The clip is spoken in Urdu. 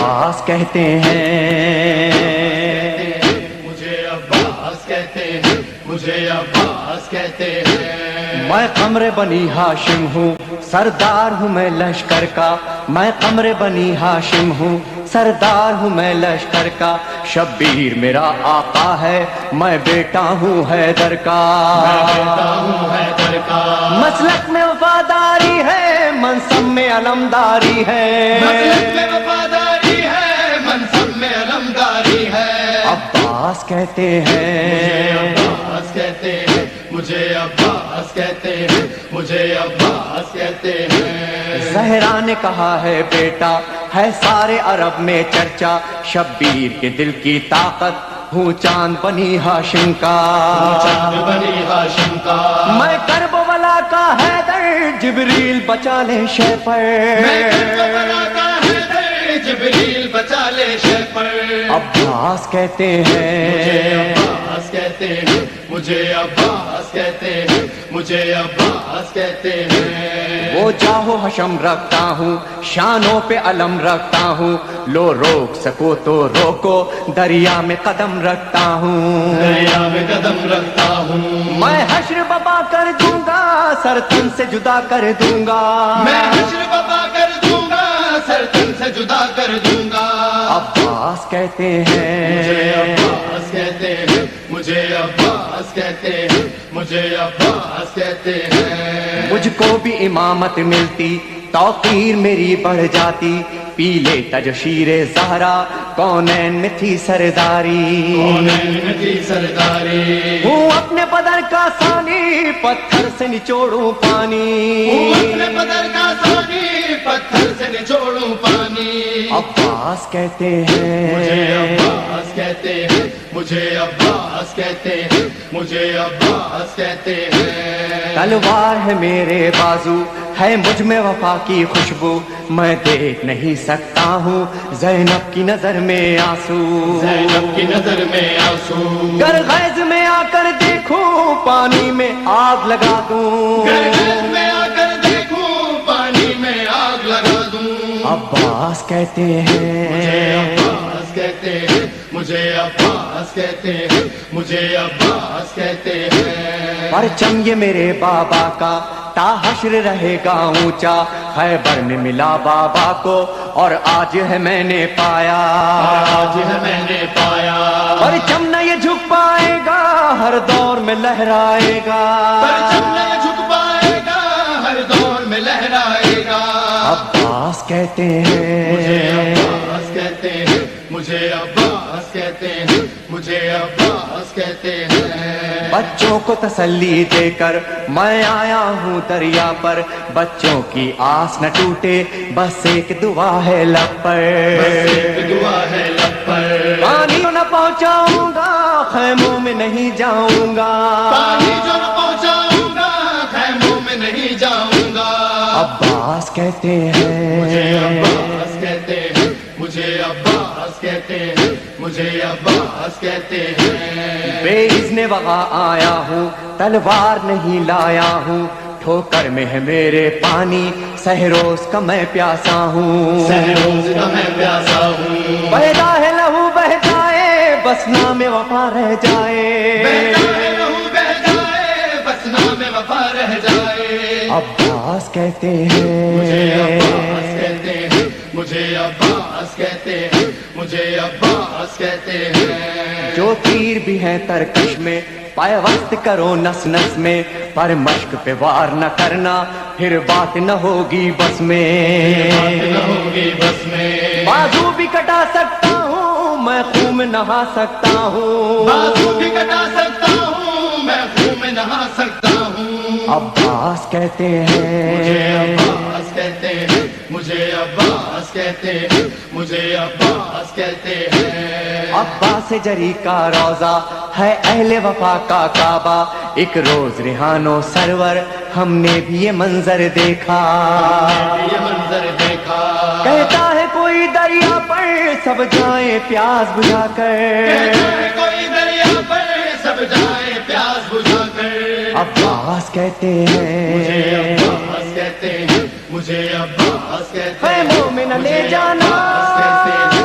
عباس کہتے ہیں، مجھے عباس کہتے ہیں، مجھے عباس کہتے ہیں۔ میں قمر بنی ہاشم ہوں، سردار ہوں میں لشکر کا، میں قمر بنی ہاشم ہوں، سردار ہوں میں لشکر کا، شبیر میرا آقا ہے، میں بیٹا ہوں حیدر کا، میں بیٹا ہوں حیدر کا، مسلک میں وفاداری ہے، منصب میں علمداری ہے، مسلک میں وفاداری ہے، منصب میں علمداری ہے۔ عباس کہتے ہیں، عباس کہتے ہیں، مجھے عباس کہتے ہیں، مجھے عباس کہتے ہیں۔ زہرا نے کہا ہے بیٹا ہے سارے عرب میں چرچا، شبیر کے دل کی طاقت ہوں چاند بنی ہاشم کا، چاند بنی ہاشم کا، میں کرب ولا کا حیدر، جبریل بچا لے شے پر، میں کربلا کا حیدر، جبریل بچا لے شے پر۔ عباس کہتے مجھے ہیں، عباس کہتے ہیں، مجھے عباس کہتے ہیں، مجھے عباس کہتے ہیں۔ وہ جاہو حشم رکھتا ہوں، شانوں پہ علم رکھتا ہوں، لو روک سکو تو روکو، دریا میں قدم رکھتا ہوں، دریا میں قدم رکھتا ہوں، میں حشر بپا کر دوں گا، سر تن سے جدا کر دوں گا، میں حشر بپا کر دوں گا، سر تن سے جدا کر دوں گا۔ عباس کہتے مجھے ہیں، عباس کہتے ہیں، مجھے عباس کہتے ہیں، مجھے عباس کہتے ہیں۔ مجھ کو بھی امامت ملتی، توقیر میری بڑھ جاتی، پی لیتا جو شیر زہرا، کونین میں تھی سرداری، کونین میں تھی سرداری، ہوں اپنے بدر کا ثانی، پتھر سے نچوڑوں پانی، اپنے بدر کا ثانی، پتھر سے نچوڑوں پانی۔ عباس کہتے مجھے ہیں، عباس کہتے ہیں، مجھے عباس کہتے ہیں، مجھے عباس کہتے ہیں۔ تلوار ہے میرے بازو، ہے مجھ میں وفا کی خوشبو، میں دیکھ نہیں سکتا ہوں زینب کی نظر میں آنسو، زینب کی نظر میں آنسو، گر غیظ میں آ کر دیکھوں پانی میں آگ لگا دوں، گرگز میں آ کر دیکھوں پانی میں آگ لگا دوں۔ عباس کہتے مجھے ہیں، عباس کہتے ہیں، مجھے عباس کہتے ہیں، مجھے عباس کہتے ہیں۔ پرچم یہ میرے بابا کا تا حشر رہے گا اونچا، خیبر میں ملا بابا کو اور آج ہے میں نے پایا، آج ہے میں نے پایا، پرچم نہ یہ جھک پائے گا، ہر دور میں لہرائے گا، پرچم نہ جھک پائے گا، ہر دور میں لہرائے گا۔ عباس کہتے مجھے ہیں، عباس کہتے ہیں، مجھے عباس کہتے ہیں، مجھے عباس کہتے ہیں۔ بچوں کو تسلی دے کر میں آیا ہوں دریا پر، بچوں کی آس نہ ٹوٹے، بس ایک دعا ہے لب پر، بس ایک دعا ہے لب پر، پانی نہ پہنچاؤں گا، خیموں میں نہیں جاؤں گا، پانی جو نہ پہنچاؤں گا، خیموں میں نہیں جاؤں گا۔ عباس کہتے مجھے ہیں، عباس کہتے ہیں، مجھے عباس کہتے ہیں، مجھے عباس کہتے ہیں۔ بے اذن وغا آیا ہوں، تلوار نہیں لایا ہوں، ٹھوکر میں ہے میرے پانی، سہروز کا میں پیاسا ہوں، سہروز کا میں پیاسا ہوں، پیدا ہے لہو بہ جائے، بس نام وفا رہ جائے، بہتا ہے لہو بہ جائے، بس نام وفا رہ جائے۔ عباس کہتے مجھے عباس ہیں، کہتے ہیں، مجھے عباس کہتے ہیں، مجھے عباس کہتے ہیں۔ جو تیر بھی ہیں ترکش میں، پیوست کرو نس نس میں، پر مشق پہ وار نہ کرنا، پھر بات نہ ہوگی بس میں، بات نہ ہوگی بس میں، بازو بھی کٹا سکتا ہوں میں، خون میں نہا سکتا ہوں، بازو بھی کٹا سکتا ہوں میں، خون میں نہا سکتا ہوں۔ عباس کہتے مجھے ہیں، عباس کہتے ہیں، مجھے عباس کہتے ہیں، مجھے عباس کہتے ہیں۔ عباس جری کا روزہ ہے اہل وفا کا کعبہ، ایک روز ریحانو سرور ہم نے بھی یہ منظر دیکھا، یہ منظر دیکھا، کہتا ہے کوئی دریا پر سب جائیں پیاس بجھا کر، کہتا ہے کوئی دریا پر سب جائے پیاس بجھا کر۔ عباس کہتے مجھے ہیں، عباس کہتے ہیں، مجھے عباس کہتے ہیں، خیموں میں نہ لے مجھے جانا، عباس کہتے ہیں،